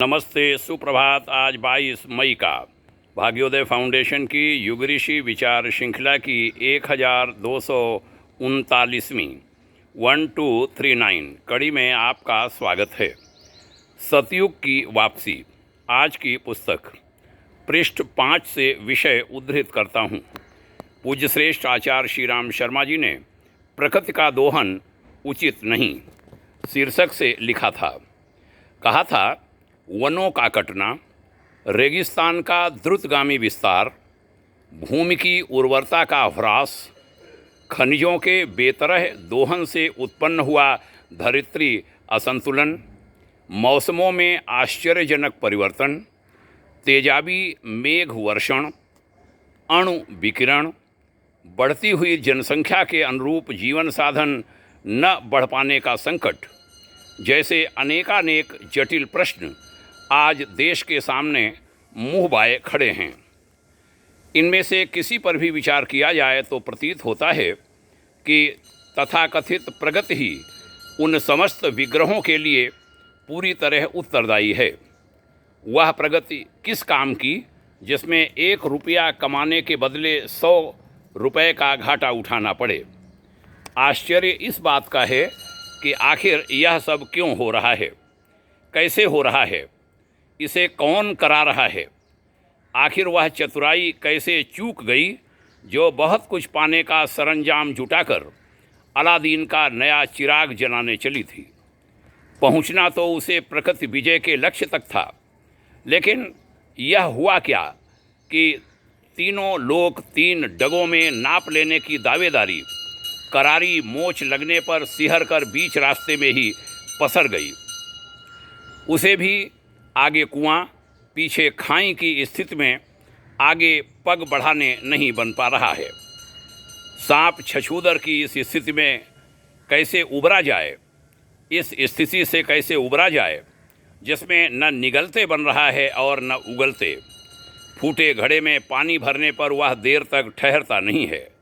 नमस्ते, सुप्रभात। आज 22 मई का भाग्योदय फाउंडेशन की युग ऋषि विचार श्रृंखला की 1239वीं 1239 कड़ी में आपका स्वागत है। सतयुग की वापसी। आज की पुस्तक पृष्ठ 5 से विषय उद्धृत करता हूँ। पूज्य श्रेष्ठ आचार्य श्री राम शर्मा जी ने प्रकृति का दोहन उचित नहीं शीर्षक से लिखा था। कहा था, वनों का कटना, रेगिस्तान का द्रुतगामी विस्तार, भूमि की उर्वरता का ह्रास, खनिजों के बेतरह दोहन से उत्पन्न हुआ धरित्री असंतुलन, मौसमों में आश्चर्यजनक परिवर्तन, तेजाबी मेघ वर्षण, अणु विकिरण, बढ़ती हुई जनसंख्या के अनुरूप जीवन साधन न बढ़ पाने का संकट जैसे अनेकानेक जटिल प्रश्न आज देश के सामने मुँह बाए खड़े हैं। इनमें से किसी पर भी विचार किया जाए तो प्रतीत होता है कि तथाकथित प्रगति ही उन समस्त विग्रहों के लिए पूरी तरह उत्तरदायी है। वह प्रगति किस काम की जिसमें 1 रुपया कमाने के बदले 100 रुपये का घाटा उठाना पड़े। आश्चर्य इस बात का है कि आखिर यह सब क्यों हो रहा है, कैसे हो रहा है, इसे कौन करा रहा है। आखिर वह चतुराई कैसे चूक गई जो बहुत कुछ पाने का सरंजाम जुटाकर अलादीन का नया चिराग जलाने चली थी। पहुंचना तो उसे प्रकृति विजय के लक्ष्य तक था, लेकिन यह हुआ क्या कि तीनों लोक 3 डगों में नाप लेने की दावेदारी करारी मोच लगने पर सिहर कर बीच रास्ते में ही पसर गई। उसे भी आगे कुआं पीछे खाई की स्थिति में आगे पग बढ़ाने नहीं बन पा रहा है। सांप छछूदर की इस स्थिति में कैसे उबरा जाए, इस स्थिति से कैसे उबरा जाए जिसमें न निगलते बन रहा है और न उगलते। फूटे घड़े में पानी भरने पर वह देर तक ठहरता नहीं है।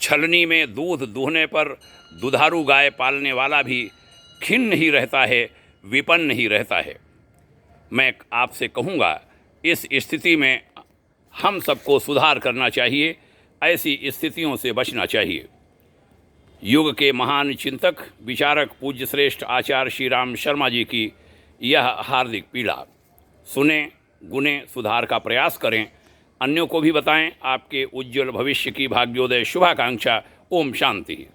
छलनी में दूध दूहने पर दुधारू गाय पालने वाला भी खिन्न ही रहता है, विपन्न ही रहता है। मैं आपसे कहूँगा, इस स्थिति में हम सबको सुधार करना चाहिए, ऐसी स्थितियों से बचना चाहिए। युग के महान चिंतक विचारक पूज्य श्रेष्ठ आचार्य श्री राम शर्मा जी की यह हार्दिक पीड़ा सुने, गुने, सुधार का प्रयास करें, अन्यों को भी बताएं। आपके उज्जवल भविष्य की भाग्योदय शुभाकांक्षा। ओम शांति।